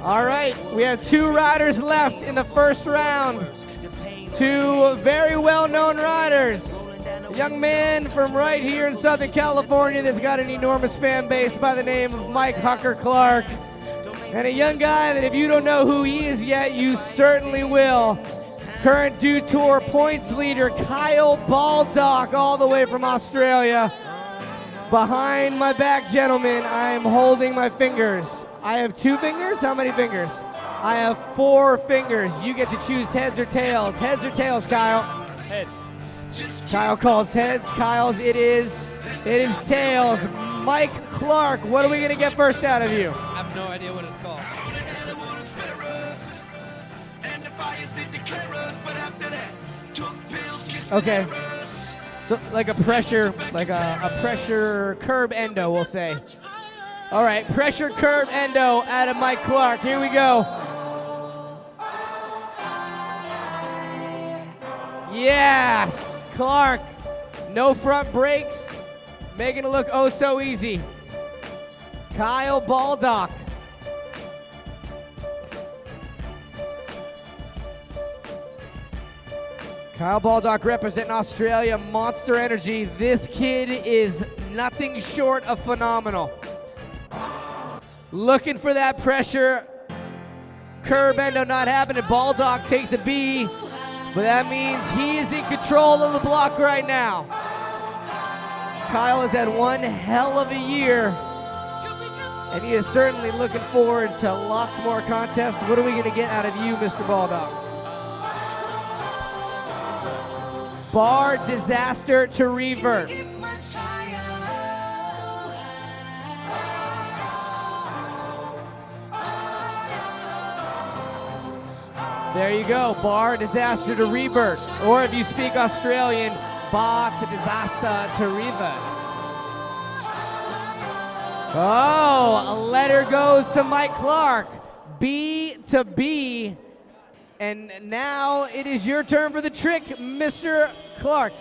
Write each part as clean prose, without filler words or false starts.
All right, we have 2 riders left in the first round. 2 very well-known riders. A young man from right here in Southern California that's got an enormous fan base by the name of Mike Hucker Clark. And a young guy that if you don't know who he is yet, you certainly will. Current Dew Tour points leader, Kyle Baldock, all the way from Australia. Behind my back, gentlemen, I am holding my fingers. I have 2 fingers? How many fingers? I have 4 fingers. You get to choose heads or tails. Heads or tails, Kyle? Heads. Kyle calls heads. Kyle's it is tails. Mike Clark, what are we gonna get first out of you? I have no idea what it's called. Okay. So like a pressure curb endo, we'll say. All right, pressure curb endo out of Mike Clark. Here we go. Yes, Clark. No front brakes, making it look oh so easy. Kyle Baldock. Kyle Baldock representing Australia, Monster Energy. This kid is nothing short of phenomenal. Looking for that pressure. Curb endo not happening. Baldock takes a B, but that means he is in control of the block right now. Kyle has had one hell of a year, and he is certainly looking forward to lots more contests. What are we going to get out of you, Mr. Baldock? Bar disaster to revert. There you go, bar disaster to revert. Or if you speak Australian, bar to disaster to revert. Oh, a letter goes to Mike Clark. B to B. And now it is your turn for the trick, Mr. Clark.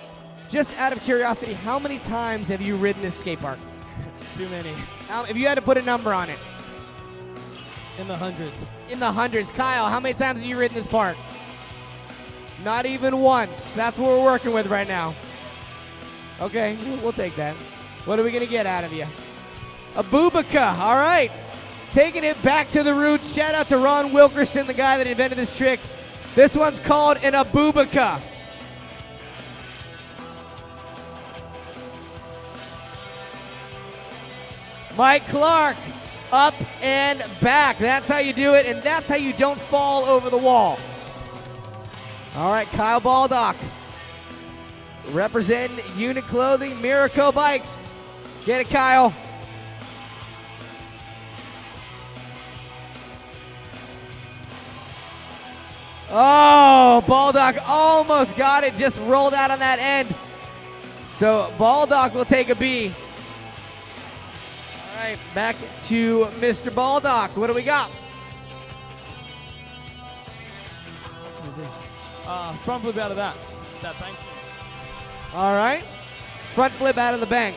Just out of curiosity, how many times have you ridden this skate park? Too many. If you had to put a number on it. In the hundreds. In the hundreds. Kyle, how many times have you ridden this park? Not even once. That's what we're working with right now. Okay, we'll take that. What are we gonna get out of you? A Bubaka, all right. Taking it back to the roots. Shout out to Ron Wilkerson, the guy that invented this trick. This one's called an Abubaka. Mike Clark, up and back. That's how you do it, and that's how you don't fall over the wall. All right, Kyle Baldock, representing Unit Clothing, Miracle Bikes. Get it, Kyle. Oh, Baldock almost got it, just rolled out on that end. So Baldock will take a B. All right, back to Mr. Baldock. What do we got? Front flip out of that bank. All right, front flip out of the bank.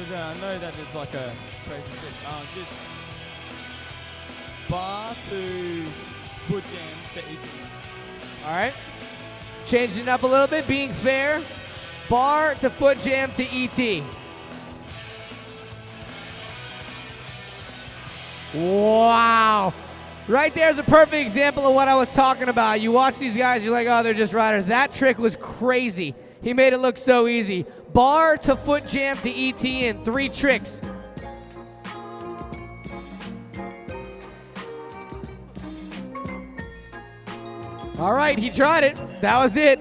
I know that it's like a crazy trick. Just bar to foot jam to ET. All right, changing it up a little bit, being fair. Bar to foot jam to ET. Wow. Right there's a perfect example of what I was talking about. You watch these guys, you're like, oh, they're just riders. That trick was crazy. He made it look so easy. Bar to foot jam to ET in 3 tricks. All right, he tried it. That was it.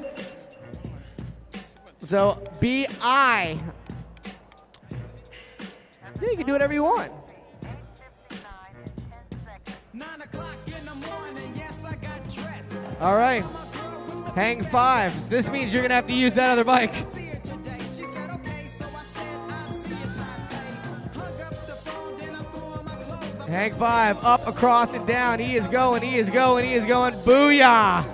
So, B-I. Yeah, you can do whatever you want. All right, hang 5s. This means you're gonna have to use that other bike. Hang 5, up, across, and down. He is going, he is going, he is going. Booyah!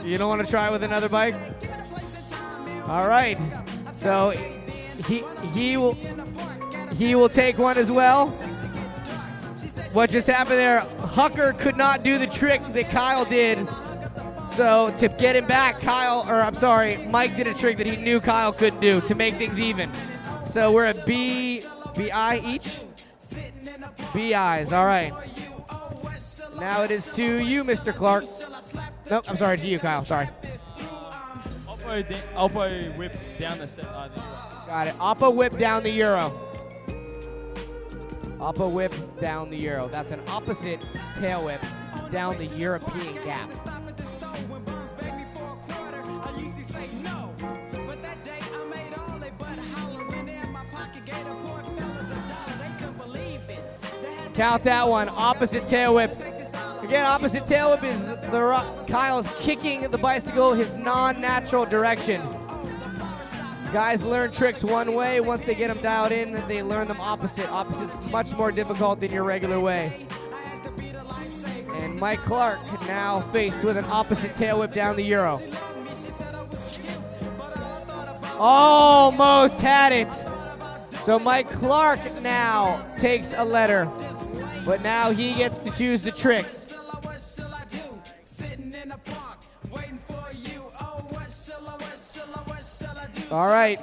You don't want to try with another bike? All right. So he will take one as well. What just happened there? Hucker could not do the trick that Kyle did. So to get him back, Mike did a trick that he knew Kyle couldn't do to make things even. So we're at BI each? BIs, all right. Now it is to you, Mr. Clark. Nope, I'm sorry, to you, Kyle, sorry. Oppo whip down the Euro. Got it, Oppo whip down the Euro. Oppo whip down the Euro. That's an opposite tail whip down the European gap. Count that one, opposite tail whip. Again, opposite tail whip is Kyle's kicking the bicycle his non-natural direction. Guys learn tricks one way. Once they get them dialed in, they learn them opposite. Opposite's much more difficult than your regular way. And Mike Clark now faced with an opposite tail whip down the Euro. Almost had it. So Mike Clark now takes a letter, but now he gets to choose the trick. All right,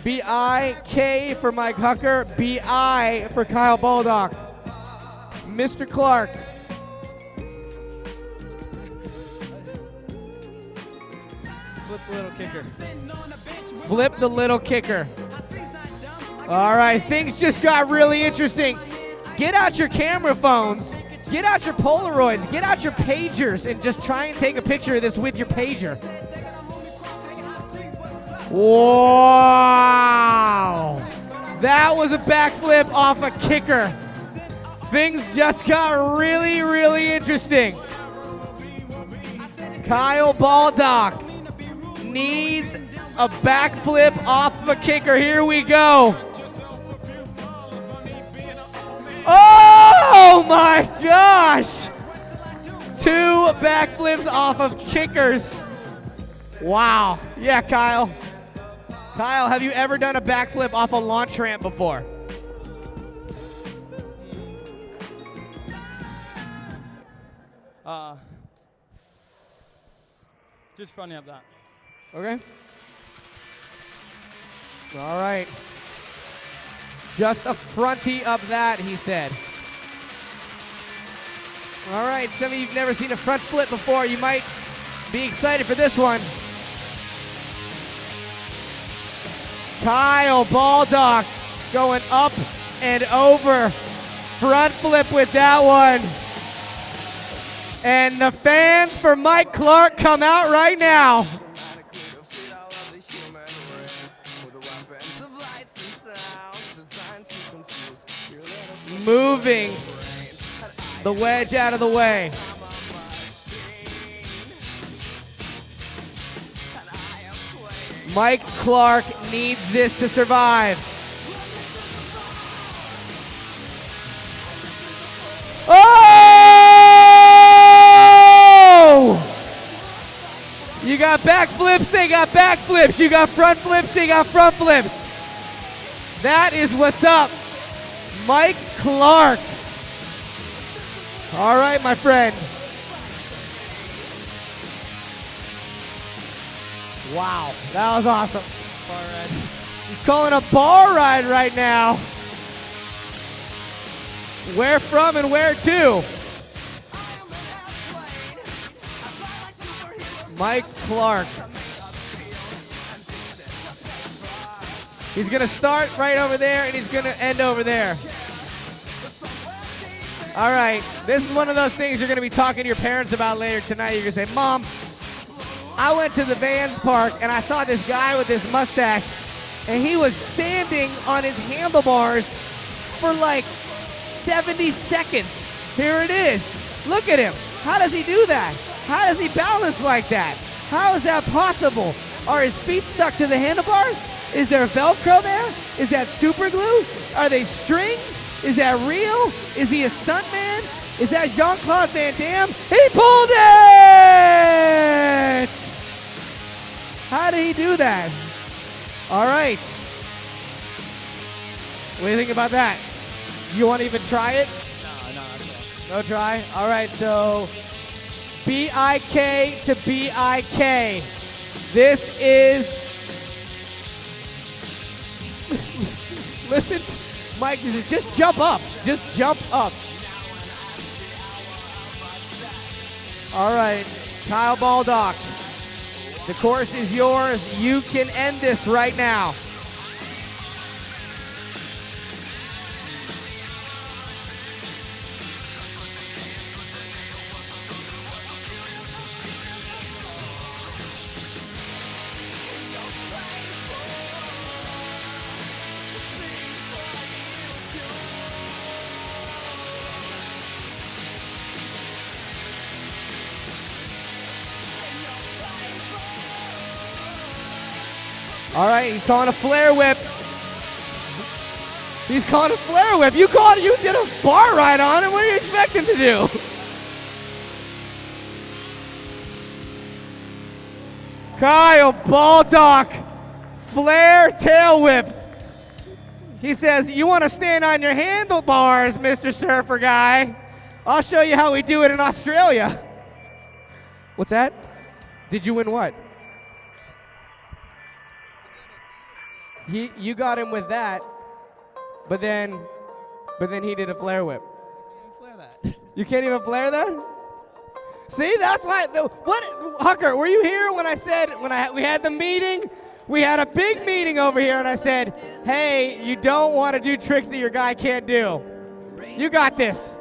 B-I-K for Mike Hucker, B-I for Kyle Baldock. Mr. Clark. Flip the little kicker. Flip the little kicker. All right, things just got really interesting. Get out your camera phones, get out your Polaroids, get out your pagers, and just try and take a picture of this with your pager. Wow! That was a backflip off a kicker. Things just got really, really interesting. Kyle Baldock needs a backflip off of a kicker. Here we go. Oh my gosh! 2 backflips off of kickers. Wow. Yeah, Kyle. Kyle, have you ever done a backflip off a launch ramp before? Just fronting up that. Okay. All right. Just a fronty up that, he said. All right, some of you've never seen a front flip before. You might be excited for this one. Kyle Baldock going up and over. Front flip with that one. And the fans for Mike Clark come out right now. Moving the wedge out of the way. Mike Clark needs this to survive. Oh! You got back flips, they got back flips. You got front flips, they got front flips. That is what's up. Mike Clark. All right, my friend. Wow, that was awesome. Bar ride. He's calling a bar ride right now. Where from and where to? Mike Clark. He's gonna start right over there and he's gonna end over there. All right, this is one of those things you're gonna be talking to your parents about later tonight. You're gonna say, Mom, I went to the Vans Park and I saw this guy with this mustache and he was standing on his handlebars for like 70 seconds. Here it is. Look at him. How does he do that? How does he balance like that? How is that possible? Are his feet stuck to the handlebars? Is there Velcro there? Is that super glue? Are they strings? Is that real? Is he a stuntman? Is that Jean-Claude Van Damme? He pulled it! How did he do that? All right. What do you think about that? You want to even try it? No try? All right, so B-I-K to B-I-K. This is... Listen, Mike just jump up. Just jump up. All right, Kyle Baldock. The course is yours. You can end this right now. All right, he's calling a flare whip. He's calling a flare whip. You did a bar ride on it. What are you expecting to do? Kyle Baldock, flare tail whip. He says, you want to stand on your handlebars, Mr. Surfer Guy. I'll show you how we do it in Australia. What's that? Did you win what? You got him with that, but then he did a flare whip. You can't even flare that? See, that's why. What, Hucker? Were you here when I said we had the meeting? We had a big meeting over here, and I said, "Hey, you don't want to do tricks that your guy can't do. You got this."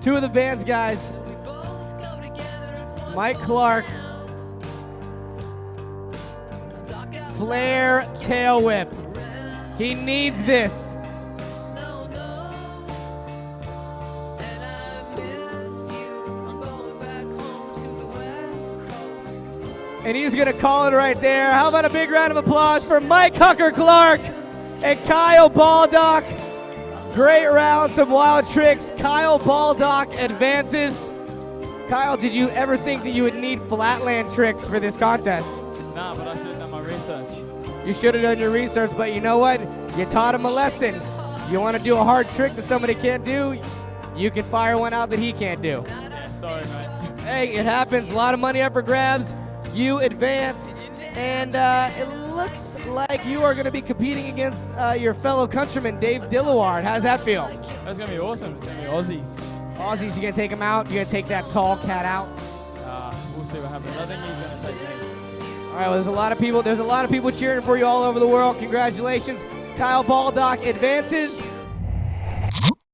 Two of the Vans guys, Mike Clark. Flare tail whip. He needs this. And he's going to call it right there. How about a big round of applause for Mike Hucker Clark and Kyle Baldock. Great round, some wild tricks. Kyle Baldock advances. Kyle, did you ever think that you would need Flatland tricks for this contest? Nah, but I should have done my research. You should have done your research, but you know what? You taught him a lesson. You want to do a hard trick that somebody can't do, you can fire one out that he can't do. Yeah, sorry, mate. Hey, it happens. A lot of money up for grabs. You advance, and it looks like you are going to be competing against your fellow countryman, Dave Dillaward. How does that feel? That's going to be awesome. It's going to be Aussies. Aussies, you going to take him out? You going to take that tall cat out? We'll see what happens. I think he's going to take me. All right, well, there's a lot of people cheering for you all over the world. Congratulations. Kyle Baldock advances.